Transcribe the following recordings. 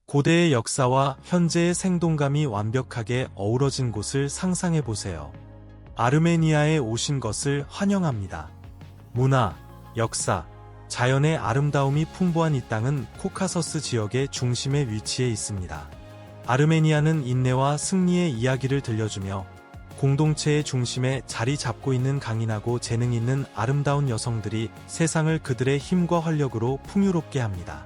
고대의 역사와 현재의 생동감이 완벽하게 어우러진 곳을 상상해 보세요. 아르메니아에 오신 것을 환영합니다. 문화, 역사, 자연의 아름다움이 풍부한 이 땅은 코카서스 지역의 중심에 위치해 있습니다. 아르메니아는 인내와 승리의 이야기를 들려주며 공동체의 중심에 자리 잡고 있는 강인하고 재능 있는 아름다운 여성들이 세상을 그들의 힘과 활력으로 풍요롭게 합니다.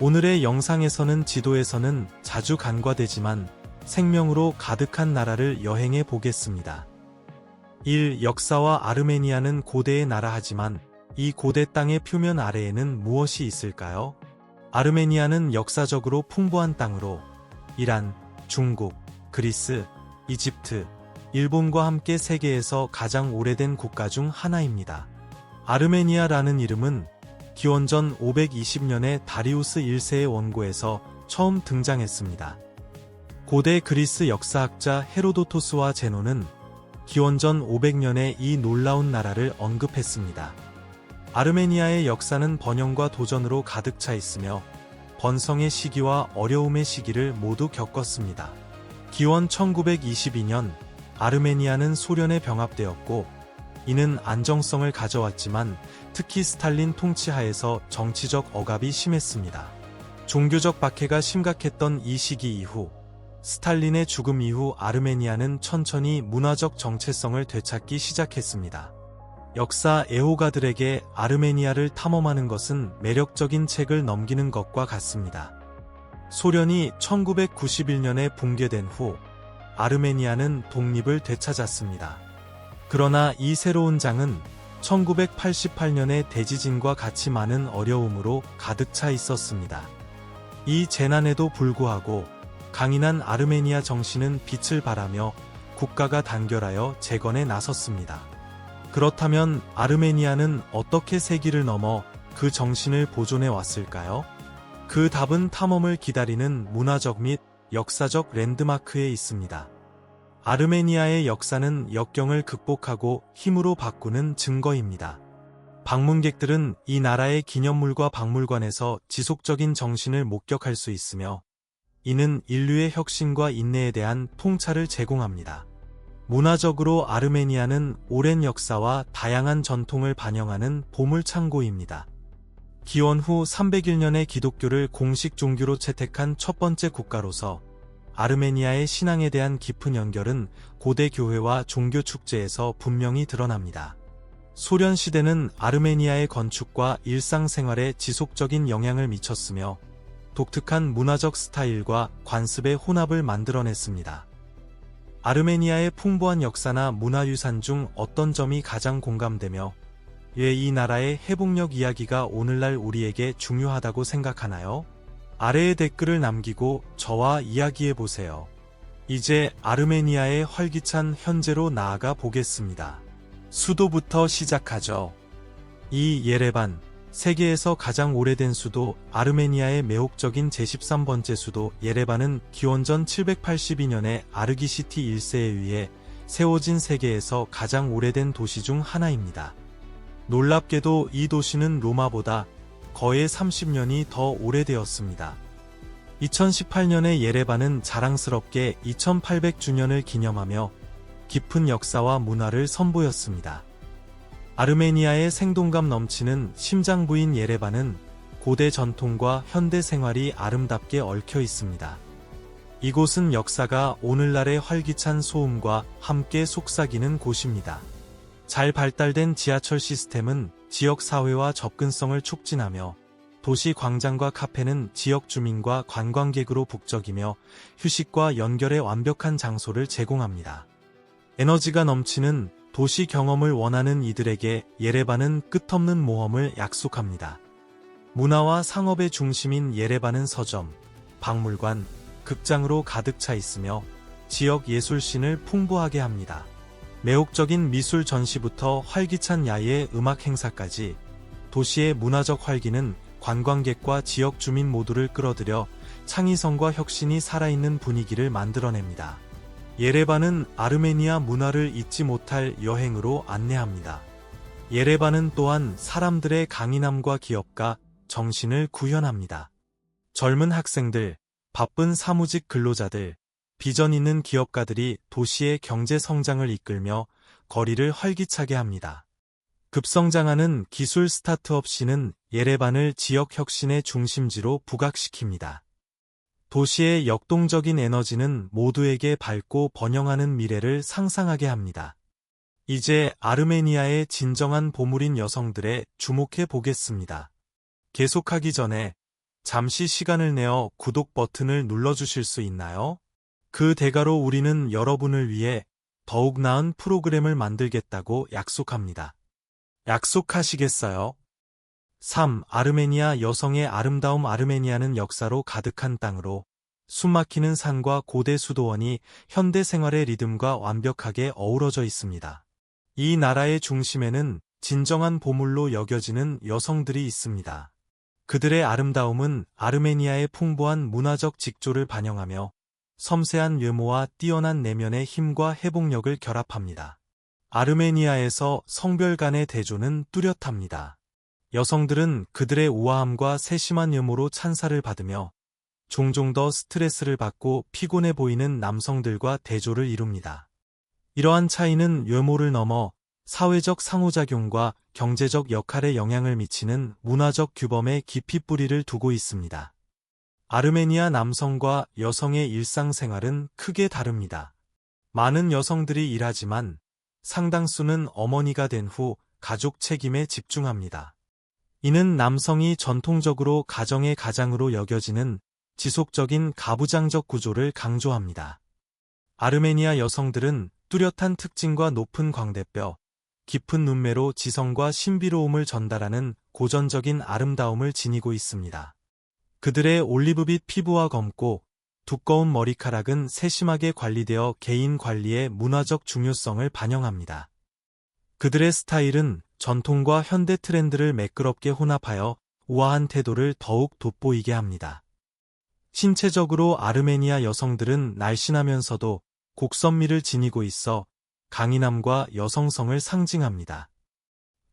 오늘의 영상에서는 지도에서는 자주 간과되지만 생명으로 가득한 나라를 여행해 보겠습니다. 1. 역사와 아르메니아는 고대의 나라 하지만 이 고대 땅의 표면 아래에는 무엇이 있을까요? 아르메니아는 역사적으로 풍부한 땅으로 이란, 중국, 그리스, 이집트, 일본과 함께 세계에서 가장 오래된 국가 중 하나입니다. 아르메니아라는 이름은 기원전 520년에 다리우스 1세의 원고에서 처음 등장했습니다. 고대 그리스 역사학자 헤로도토스와 제노는 기원전 500년에 이 놀라운 나라를 언급했습니다. 아르메니아의 역사는 번영과 도전으로 가득 차 있으며 번성의 시기와 어려움의 시기를 모두 겪었습니다. 기원 1922년 아르메니아는 소련에 병합되었고 이는 안정성을 가져왔지만 특히 스탈린 통치하에서 정치적 억압이 심했습니다. 종교적 박해가 심각했던 이 시기 이후 스탈린의 죽음 이후 아르메니아는 천천히 문화적 정체성을 되찾기 시작했습니다. 역사 애호가들에게 아르메니아를 탐험하는 것은 매력적인 책을 넘기는 것과 같습니다. 소련이 1991년에 붕괴된 후 아르메니아는 독립을 되찾았습니다. 그러나 이 새로운 장은 1988년의 대지진과 같이 많은 어려움으로 가득 차 있었습니다. 이 재난에도 불구하고 강인한 아르메니아 정신은 빛을 발하며 국가가 단결하여 재건에 나섰습니다. 그렇다면 아르메니아는 어떻게 세기를 넘어 그 정신을 보존해 왔을까요? 그 답은 탐험을 기다리는 문화적 및 역사적 랜드마크에 있습니다. 아르메니아의 역사는 역경을 극복하고 힘으로 바꾸는 증거입니다. 방문객들은 이 나라의 기념물과 박물관에서 지속적인 정신을 목격할 수 있으며 이는 인류의 혁신과 인내에 대한 통찰을 제공합니다. 문화적으로 아르메니아는 오랜 역사와 다양한 전통을 반영하는 보물창고입니다. 기원 후 301년에 기독교를 공식 종교로 채택한 첫 번째 국가로서 아르메니아의 신앙에 대한 깊은 연결은 고대 교회와 종교 축제에서 분명히 드러납니다. 소련 시대는 아르메니아의 건축과 일상생활에 지속적인 영향을 미쳤으며 독특한 문화적 스타일과 관습의 혼합을 만들어냈습니다. 아르메니아의 풍부한 역사나 문화유산 중 어떤 점이 가장 공감되며 왜 이 나라의 회복력 이야기가 오늘날 우리에게 중요하다고 생각하나요? 아래에 댓글을 남기고 저와 이야기해보세요. 이제 아르메니아의 활기찬 현재로 나아가 보겠습니다. 수도부터 시작하죠. 이 예레반, 세계에서 가장 오래된 수도 아르메니아의 매혹적인 제13번째 수도 예레반은 기원전 782년에 아르기시티 1세에 의해 세워진 세계에서 가장 오래된 도시 중 하나입니다. 놀랍게도 이 도시는 로마보다 거의 30년이 더 오래되었습니다. 2018년에 예레반은 자랑스럽게 2800주년을 기념하며 깊은 역사와 문화를 선보였습니다. 아르메니아의 생동감 넘치는 심장부인 예레반은 고대 전통과 현대 생활이 아름답게 얽혀 있습니다. 이곳은 역사가 오늘날의 활기찬 소음과 함께 속삭이는 곳입니다. 잘 발달된 지하철 시스템은 지역 사회와 접근성을 촉진하며 도시 광장과 카페는 지역 주민과 관광객으로 북적이며 휴식과 연결의 완벽한 장소를 제공합니다. 에너지가 넘치는 도시 경험을 원하는 이들에게 예레반은 끝없는 모험을 약속합니다. 문화와 상업의 중심인 예레반은 서점, 박물관, 극장으로 가득 차 있으며 지역 예술씬을 풍부하게 합니다. 매혹적인 미술 전시부터 활기찬 야외 음악 행사까지 도시의 문화적 활기는 관광객과 지역 주민 모두를 끌어들여 창의성과 혁신이 살아있는 분위기를 만들어냅니다. 예레반은 아르메니아 문화를 잊지 못할 여행으로 안내합니다. 예레반은 또한 사람들의 강인함과 기업가 정신을 구현합니다. 젊은 학생들, 바쁜 사무직 근로자들, 비전 있는 기업가들이 도시의 경제 성장을 이끌며 거리를 활기차게 합니다. 급성장하는 기술 스타트업 씬은 예레반을 지역 혁신의 중심지로 부각시킵니다. 도시의 역동적인 에너지는 모두에게 밝고 번영하는 미래를 상상하게 합니다. 이제 아르메니아의 진정한 보물인 여성들에 주목해 보겠습니다. 계속하기 전에 잠시 시간을 내어 구독 버튼을 눌러주실 수 있나요? 그 대가로 우리는 여러분을 위해 더욱 나은 프로그램을 만들겠다고 약속합니다. 약속하시겠어요? 3. 아르메니아 여성의 아름다움. 아르메니아는 역사로 가득한 땅으로 숨막히는 산과 고대 수도원이 현대 생활의 리듬과 완벽하게 어우러져 있습니다. 이 나라의 중심에는 진정한 보물로 여겨지는 여성들이 있습니다. 그들의 아름다움은 아르메니아의 풍부한 문화적 직조를 반영하며 섬세한 외모와 뛰어난 내면의 힘과 회복력을 결합합니다. 아르메니아에서 성별 간의 대조는 뚜렷합니다. 여성들은 그들의 우아함과 세심한 외모로 찬사를 받으며 종종 더 스트레스를 받고 피곤해 보이는 남성들과 대조를 이룹니다. 이러한 차이는 외모를 넘어 사회적 상호작용과 경제적 역할에 영향을 미치는 문화적 규범에 깊이 뿌리를 두고 있습니다. 아르메니아 남성과 여성의 일상생활은 크게 다릅니다. 많은 여성들이 일하지만 상당수는 어머니가 된 후 가족 책임에 집중합니다. 이는 남성이 전통적으로 가정의 가장으로 여겨지는 지속적인 가부장적 구조를 강조합니다. 아르메니아 여성들은 뚜렷한 특징과 높은 광대뼈, 깊은 눈매로 지성과 신비로움을 전달하는 고전적인 아름다움을 지니고 있습니다. 그들의 올리브빛 피부와 검고 두꺼운 머리카락은 세심하게 관리되어 개인 관리의 문화적 중요성을 반영합니다. 그들의 스타일은 전통과 현대 트렌드를 매끄럽게 혼합하여 우아한 태도를 더욱 돋보이게 합니다. 신체적으로 아르메니아 여성들은 날씬하면서도 곡선미를 지니고 있어 강인함과 여성성을 상징합니다.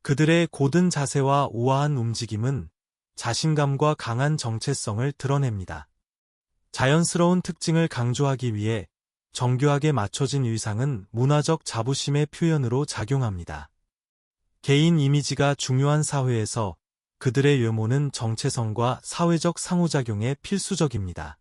그들의 고든 자세와 우아한 움직임은 자신감과 강한 정체성을 드러냅니다. 자연스러운 특징을 강조하기 위해 정교하게 맞춰진 의상은 문화적 자부심의 표현으로 작용합니다. 개인 이미지가 중요한 사회에서 그들의 외모는 정체성과 사회적 상호작용에 필수적입니다.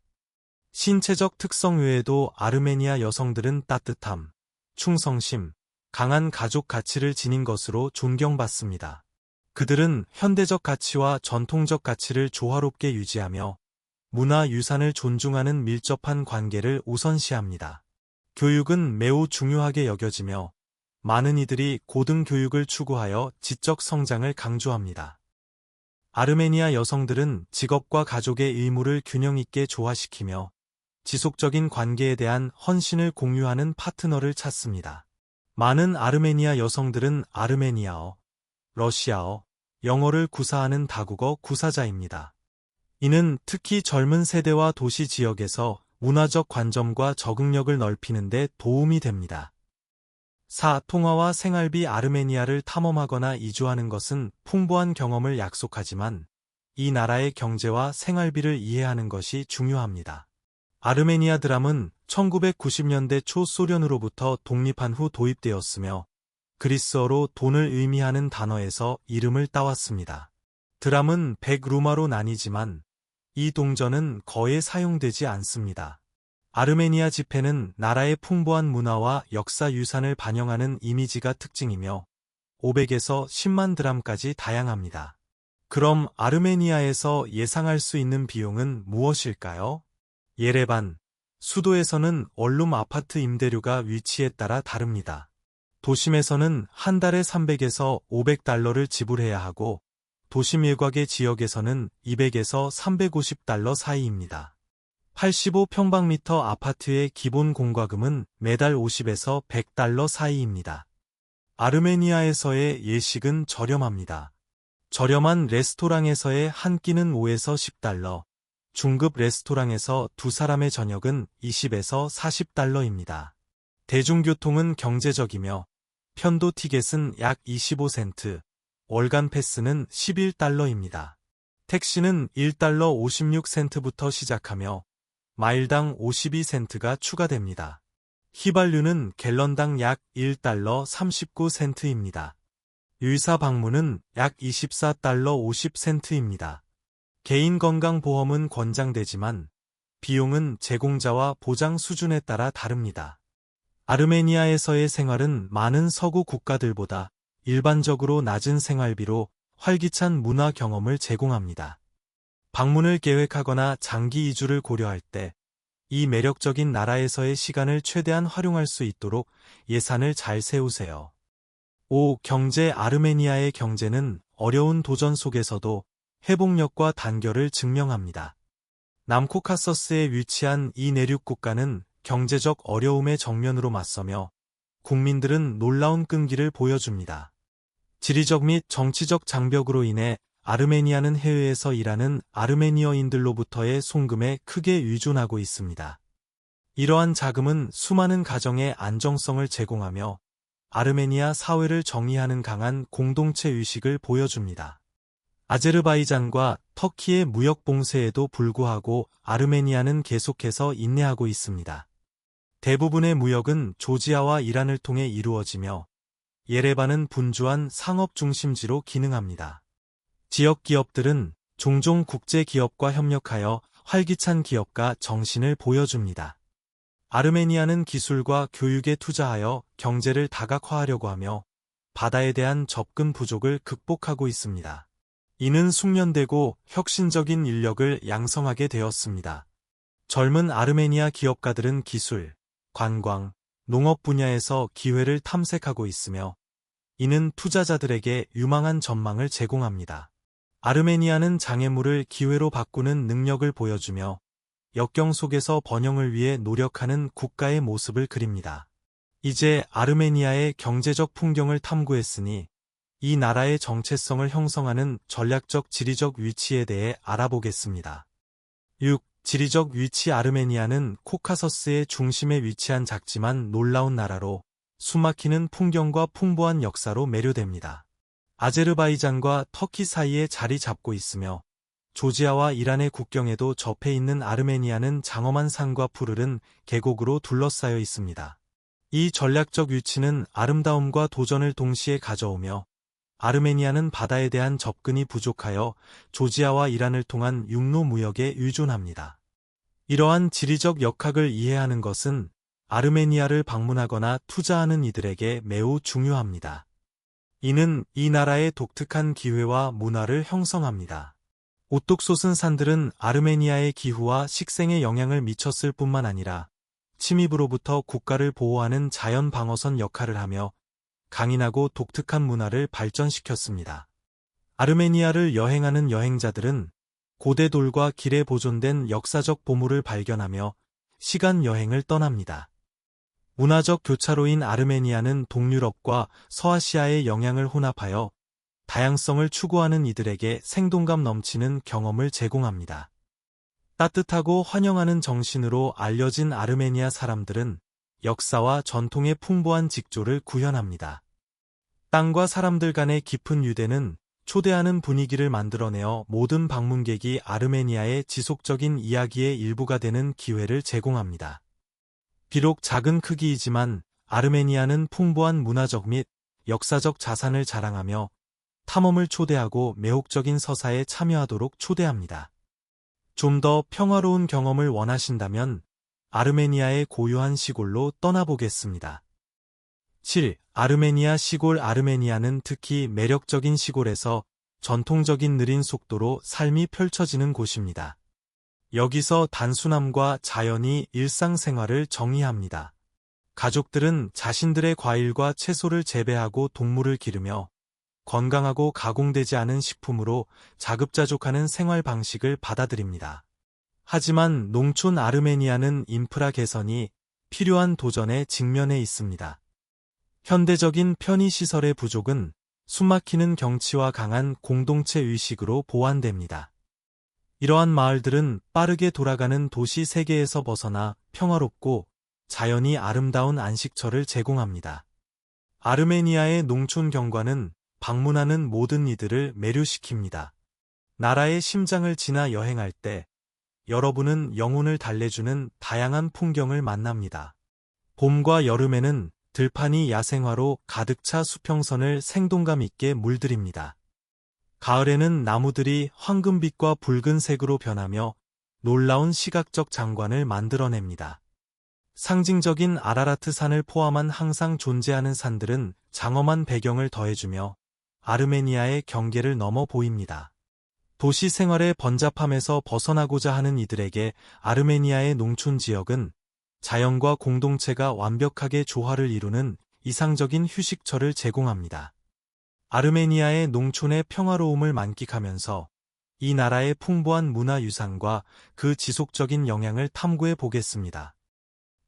신체적 특성 외에도 아르메니아 여성들은 따뜻함, 충성심, 강한 가족 가치를 지닌 것으로 존경받습니다. 그들은 현대적 가치와 전통적 가치를 조화롭게 유지하며 문화 유산을 존중하는 밀접한 관계를 우선시합니다. 교육은 매우 중요하게 여겨지며 많은 이들이 고등교육을 추구하여 지적 성장을 강조합니다. 아르메니아 여성들은 직업과 가족의 의무를 균형 있게 조화시키며 지속적인 관계에 대한 헌신을 공유하는 파트너를 찾습니다. 많은 아르메니아 여성들은 아르메니아어, 러시아어, 영어를 구사하는 다국어 구사자입니다. 이는 특히 젊은 세대와 도시 지역에서 문화적 관점과 적응력을 넓히는 데 도움이 됩니다. 4. 통화와 생활비. 아르메니아를 탐험하거나 이주하는 것은 풍부한 경험을 약속하지만 이 나라의 경제와 생활비를 이해하는 것이 중요합니다. 아르메니아 드람은 1990년대 초 소련으로부터 독립한 후 도입되었으며 그리스어로 돈을 의미하는 단어에서 이름을 따왔습니다. 드람은 100루마로 나뉘지만 이 동전은 거의 사용되지 않습니다. 아르메니아 지폐는 나라의 풍부한 문화와 역사 유산을 반영하는 이미지가 특징이며 500에서 10만 드람까지 다양합니다. 그럼 아르메니아에서 예상할 수 있는 비용은 무엇일까요? 예레반, 수도에서는 원룸 아파트 임대료가 위치에 따라 다릅니다. 도심에서는 한 달에 300에서 500달러를 지불해야 하고 도심 일곽의 지역에서는 200에서 350달러 사이입니다. 85평방미터 아파트의 기본 공과금은 매달 50에서 100달러 사이입니다. 아르메니아에서의 예식은 저렴합니다. 저렴한 레스토랑에서의 한 끼는 5에서 10달러, 중급 레스토랑에서 두 사람의 저녁은 20에서 40달러입니다. 대중교통은 경제적이며 편도 티켓은 약 25센트, 월간 패스는 11달러입니다. 택시는 1달러 56센트부터 시작하며 마일당 52센트가 추가됩니다. 휘발유는 갤런당 약 1달러 39센트입니다. 의사 방문은 약 24달러 50센트입니다. 개인건강보험은 권장되지만 비용은 제공자와 보장 수준에 따라 다릅니다. 아르메니아에서의 생활은 많은 서구 국가들보다 일반적으로 낮은 생활비로 활기찬 문화 경험을 제공합니다. 방문을 계획하거나 장기 이주를 고려할 때 이 매력적인 나라에서의 시간을 최대한 활용할 수 있도록 예산을 잘 세우세요. 5. 경제. 아르메니아의 경제는 어려운 도전 속에서도 회복력과 단결을 증명합니다. 남코카서스에 위치한 이 내륙 국가는 경제적 어려움의 정면으로 맞서며 국민들은 놀라운 끈기를 보여줍니다. 지리적 및 정치적 장벽으로 인해 아르메니아는 해외에서 일하는 아르메니어인들로부터의 송금에 크게 의존하고 있습니다. 이러한 자금은 수많은 가정의 안정성을 제공하며 아르메니아 사회를 정의하는 강한 공동체 의식을 보여줍니다. 아제르바이잔과 터키의 무역 봉쇄에도 불구하고 아르메니아는 계속해서 인내하고 있습니다. 대부분의 무역은 조지아와 이란을 통해 이루어지며 예레반은 분주한 상업 중심지로 기능합니다. 지역 기업들은 종종 국제 기업과 협력하여 활기찬 기업가 정신을 보여줍니다. 아르메니아는 기술과 교육에 투자하여 경제를 다각화하려고 하며 바다에 대한 접근 부족을 극복하고 있습니다. 이는 숙련되고 혁신적인 인력을 양성하게 되었습니다. 젊은 아르메니아 기업가들은 기술, 관광, 농업 분야에서 기회를 탐색하고 있으며 이는 투자자들에게 유망한 전망을 제공합니다. 아르메니아는 장애물을 기회로 바꾸는 능력을 보여주며 역경 속에서 번영을 위해 노력하는 국가의 모습을 그립니다. 이제 아르메니아의 경제적 풍경을 탐구했으니 이 나라의 정체성을 형성하는 전략적 지리적 위치에 대해 알아보겠습니다. 6. 지리적 위치. 아르메니아는 코카서스의 중심에 위치한 작지만 놀라운 나라로 숨막히는 풍경과 풍부한 역사로 매료됩니다. 아제르바이잔과 터키 사이에 자리 잡고 있으며 조지아와 이란의 국경에도 접해 있는 아르메니아는 장엄한 산과 푸르른 계곡으로 둘러싸여 있습니다. 이 전략적 위치는 아름다움과 도전을 동시에 가져오며 아르메니아는 바다에 대한 접근이 부족하여 조지아와 이란을 통한 육로 무역에 의존합니다. 이러한 지리적 역학을 이해하는 것은 아르메니아를 방문하거나 투자하는 이들에게 매우 중요합니다. 이는 이 나라의 독특한 기회와 문화를 형성합니다. 오똑 솟은 산들은 아르메니아의 기후와 식생에 영향을 미쳤을 뿐만 아니라 침입으로부터 국가를 보호하는 자연 방어선 역할을 하며 강인하고 독특한 문화를 발전시켰습니다. 아르메니아를 여행하는 여행자들은 고대 돌과 길에 보존된 역사적 보물을 발견하며 시간 여행을 떠납니다. 문화적 교차로인 아르메니아는 동유럽과 서아시아의 영향을 혼합하여 다양성을 추구하는 이들에게 생동감 넘치는 경험을 제공합니다. 따뜻하고 환영하는 정신으로 알려진 아르메니아 사람들은 역사와 전통의 풍부한 직조를 구현합니다. 땅과 사람들 간의 깊은 유대는 초대하는 분위기를 만들어내어 모든 방문객이 아르메니아의 지속적인 이야기의 일부가 되는 기회를 제공합니다. 비록 작은 크기이지만 아르메니아는 풍부한 문화적 및 역사적 자산을 자랑하며 탐험을 초대하고 매혹적인 서사에 참여하도록 초대합니다. 좀 더 평화로운 경험을 원하신다면 아르메니아의 고요한 시골로 떠나보겠습니다. 7. 아르메니아 시골. 아르메니아는 특히 매력적인 시골에서 전통적인 느린 속도로 삶이 펼쳐지는 곳입니다. 여기서 단순함과 자연이 일상생활을 정의합니다. 가족들은 자신들의 과일과 채소를 재배하고 동물을 기르며 건강하고 가공되지 않은 식품으로 자급자족하는 생활 방식을 받아들입니다. 하지만 농촌 아르메니아는 인프라 개선이 필요한 도전에 직면해 있습니다. 현대적인 편의시설의 부족은 숨막히는 경치와 강한 공동체 의식으로 보완됩니다. 이러한 마을들은 빠르게 돌아가는 도시 세계에서 벗어나 평화롭고 자연이 아름다운 안식처를 제공합니다. 아르메니아의 농촌 경관은 방문하는 모든 이들을 매료시킵니다. 나라의 심장을 지나 여행할 때 여러분은 영혼을 달래주는 다양한 풍경을 만납니다. 봄과 여름에는 들판이 야생화로 가득 차 수평선을 생동감 있게 물들입니다. 가을에는 나무들이 황금빛과 붉은색으로 변하며 놀라운 시각적 장관을 만들어냅니다. 상징적인 아라라트 산을 포함한 항상 존재하는 산들은 장엄한 배경을 더해주며 아르메니아의 경계를 넘어 보입니다. 도시 생활의 번잡함에서 벗어나고자 하는 이들에게 아르메니아의 농촌 지역은 자연과 공동체가 완벽하게 조화를 이루는 이상적인 휴식처를 제공합니다. 아르메니아의 농촌의 평화로움을 만끽하면서 이 나라의 풍부한 문화유산과 그 지속적인 영향을 탐구해 보겠습니다.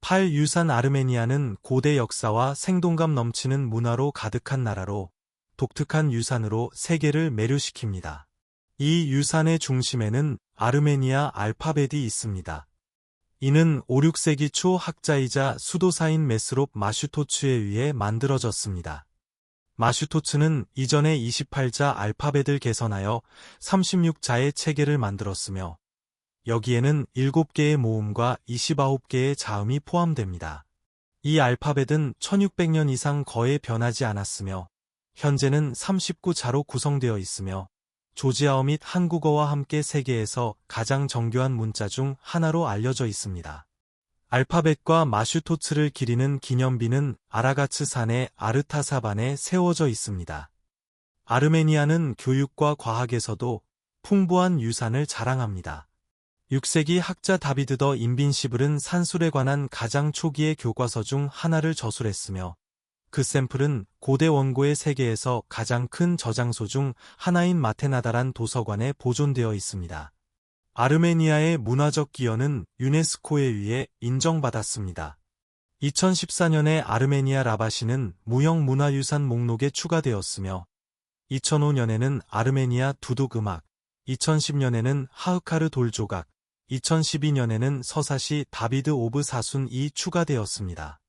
8. 유산. 아르메니아는 고대 역사와 생동감 넘치는 문화로 가득한 나라로 독특한 유산으로 세계를 매료시킵니다. 이 유산의 중심에는 아르메니아 알파벳이 있습니다. 이는 5, 6세기 초 학자이자 수도사인 메스롭 마슈토츠에 의해 만들어졌습니다. 마슈토츠는 이전에 28자 알파벳을 개선하여 36자의 체계를 만들었으며 여기에는 7개의 모음과 29개의 자음이 포함됩니다. 이 알파벳은 1600년 이상 거의 변하지 않았으며 현재는 39자로 구성되어 있으며 조지아어 및 한국어와 함께 세계에서 가장 정교한 문자 중 하나로 알려져 있습니다. 알파벳과 마슈토츠를 기리는 기념비는 아라가츠 산의 아르타사반에 세워져 있습니다. 아르메니아는 교육과 과학에서도 풍부한 유산을 자랑합니다. 6세기 학자 다비드 더 인빈시블은 산술에 관한 가장 초기의 교과서 중 하나를 저술했으며 그 샘플은 고대 원고의 세계에서 가장 큰 저장소 중 하나인 마테나다란 도서관에 보존되어 있습니다. 아르메니아의 문화적 기여는 유네스코에 의해 인정받았습니다. 2014년에 아르메니아 라바시는 무형문화유산 목록에 추가되었으며 2005년에는 아르메니아 두둑음악, 2010년에는 하흐카르 돌조각, 2012년에는 서사시 다비드 오브 사순이 추가되었습니다.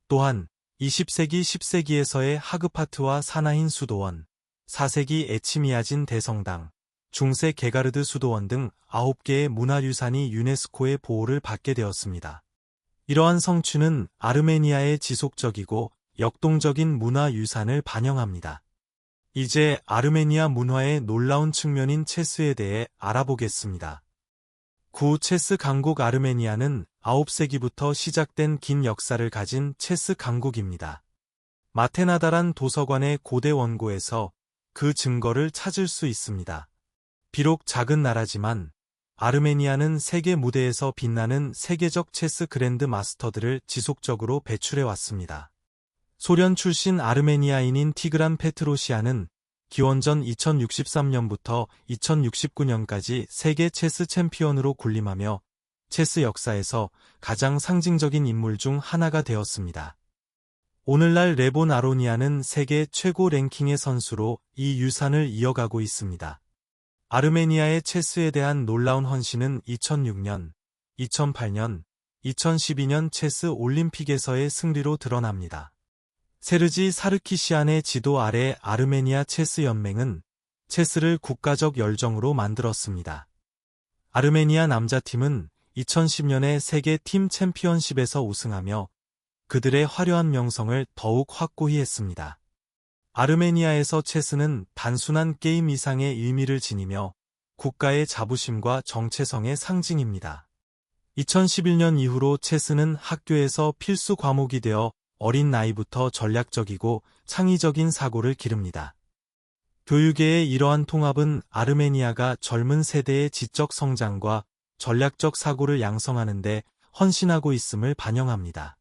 또한 20세기 10세기에서의 하그파트와 사나힌 수도원, 4세기 에치미아진 대성당, 중세 게가르드 수도원 등 9개의 문화유산이 유네스코의 보호를 받게 되었습니다. 이러한 성취는 아르메니아의 지속적이고 역동적인 문화유산을 반영합니다. 이제 아르메니아 문화의 놀라운 측면인 체스에 대해 알아보겠습니다. 구. 체스 강국. 아르메니아는 9세기부터 시작된 긴 역사를 가진 체스 강국입니다. 마테나다란 도서관의 고대 원고에서 그 증거를 찾을 수 있습니다. 비록 작은 나라지만 아르메니아는 세계 무대에서 빛나는 세계적 체스 그랜드 마스터들을 지속적으로 배출해왔습니다. 소련 출신 아르메니아인인 티그란 페트로시아는 기원전 2063년부터 2069년까지 세계 체스 챔피언으로 군림하며 체스 역사에서 가장 상징적인 인물 중 하나가 되었습니다. 오늘날 레본 아로니아는 세계 최고 랭킹의 선수로 이 유산을 이어가고 있습니다. 아르메니아의 체스에 대한 놀라운 헌신은 2006년, 2008년, 2012년 체스 올림픽에서의 승리로 드러납니다. 세르지 사르키시안의 지도 아래 아르메니아 체스 연맹은 체스를 국가적 열정으로 만들었습니다. 아르메니아 남자팀은 2010년에 세계 팀 챔피언십에서 우승하며 그들의 화려한 명성을 더욱 확고히 했습니다. 아르메니아에서 체스는 단순한 게임 이상의 의미를 지니며 국가의 자부심과 정체성의 상징입니다. 2011년 이후로 체스는 학교에서 필수 과목이 되어 어린 나이부터 전략적이고 창의적인 사고를 기릅니다. 교육계의 이러한 통합은 아르메니아가 젊은 세대의 지적 성장과 전략적 사고를 양성하는 데 헌신하고 있음을 반영합니다.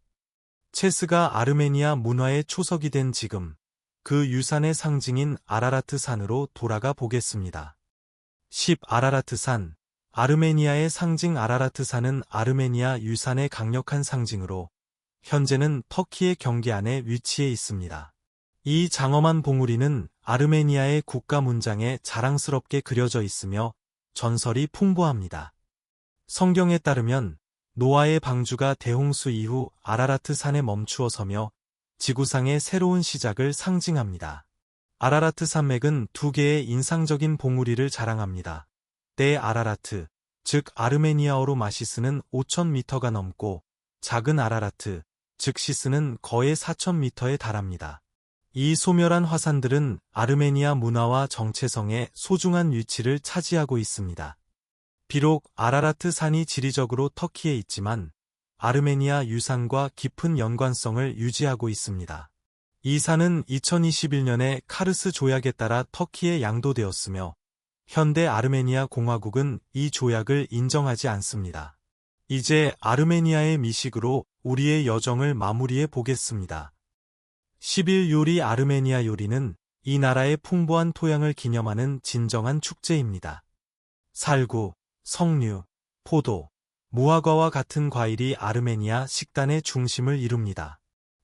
체스가 아르메니아 문화의 초석이 된 지금, 그 유산의 상징인 아라라트 산으로 돌아가 보겠습니다. 10. 아라라트 산. 아르메니아의 상징. 아라라트 산은 아르메니아 유산의 강력한 상징으로 현재는 터키의 경계 안에 위치해 있습니다. 이 장엄한 봉우리는 아르메니아의 국가 문장에 자랑스럽게 그려져 있으며 전설이 풍부합니다. 성경에 따르면 노아의 방주가 대홍수 이후 아라라트 산에 멈추어 서며 지구상의 새로운 시작을 상징합니다. 아라라트 산맥은 두 개의 인상적인 봉우리를 자랑합니다. 떼 아라라트, 즉 아르메니아어로 마시스는 5,000m가 넘고 작은 아라라트, 즉 시스는 거의 4,000m에 달합니다. 이 소멸한 화산들은 아르메니아 문화와 정체성의 소중한 위치를 차지하고 있습니다. 비록 아라라트 산이 지리적으로 터키에 있지만 아르메니아 유산과 깊은 연관성을 유지하고 있습니다. 이 산은 2021년에 카르스 조약에 따라 터키에 양도되었으며 현대 아르메니아 공화국은 이 조약을 인정하지 않습니다. 이제 아르메니아의 미식으로 우리의 여정을 마무리해 보겠습니다. 10일 요리 아르메니아 요리는 이 나라의 풍부한 토양을 기념하는 진정한 축제입니다. 살구, 석류, 포도, 무화과와 같은 과일이 아르메니아 식단의 중심을 이룹니다.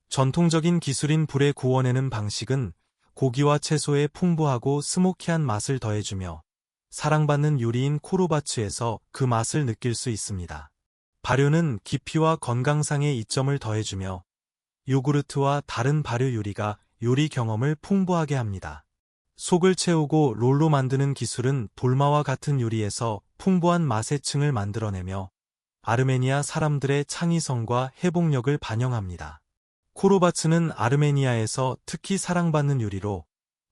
전통적인 기술인 불에 구워내는 방식은 고기와 채소의 풍부하고 스모키한 맛을 더해주며 사랑받는 요리인 코르바츠에서 그 맛을 느낄 수 있습니다. 발효는 깊이와 건강상의 이점을 더해주며 요구르트와 다른 발효 요리가 요리 경험을 풍부하게 합니다. 속을 채우고 롤로 만드는 기술은 돌마와 같은 요리에서 풍부한 맛의 층을 만들어내며 아르메니아 사람들의 창의성과 회복력을 반영합니다. 코르바츠는 아르메니아에서 특히 사랑받는 요리로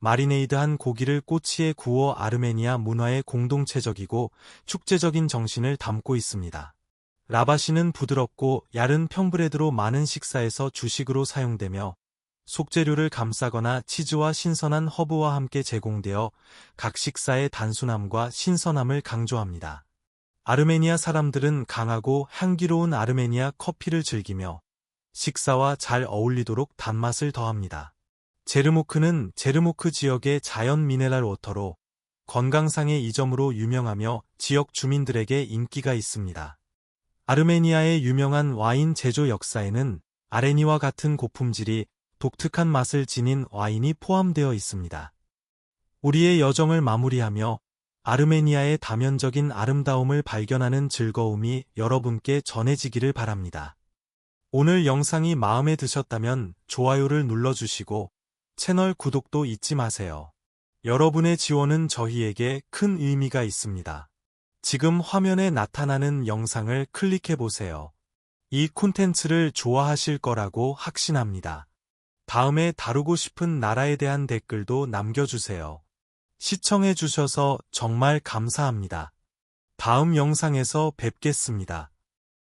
마리네이드한 고기를 꼬치에 구워 아르메니아 문화의 공동체적이고 축제적인 정신을 담고 있습니다. 라바시는 부드럽고 얇은 평브레드로 많은 식사에서 주식으로 사용되며 속재료를 감싸거나 치즈와 신선한 허브와 함께 제공되어 각 식사의 단순함과 신선함을 강조합니다. 아르메니아 사람들은 강하고 향기로운 아르메니아 커피를 즐기며 식사와 잘 어울리도록 단맛을 더합니다. 제르무크는 제르무크 지역의 자연 미네랄 워터로 건강상의 이점으로 유명하며 지역 주민들에게 인기가 있습니다. 아르메니아의 유명한 와인 제조 역사에는 아레니와 같은 고품질이 독특한 맛을 지닌 와인이 포함되어 있습니다. 우리의 여정을 마무리하며 아르메니아의 다면적인 아름다움을 발견하는 즐거움이 여러분께 전해지기를 바랍니다. 오늘 영상이 마음에 드셨다면 좋아요를 눌러주시고 채널 구독도 잊지 마세요. 여러분의 지원은 저희에게 큰 의미가 있습니다. 지금 화면에 나타나는 영상을 클릭해보세요. 이 콘텐츠를 좋아하실 거라고 확신합니다. 다음에 다루고 싶은 나라에 대한 댓글도 남겨주세요. 시청해주셔서 정말 감사합니다. 다음 영상에서 뵙겠습니다.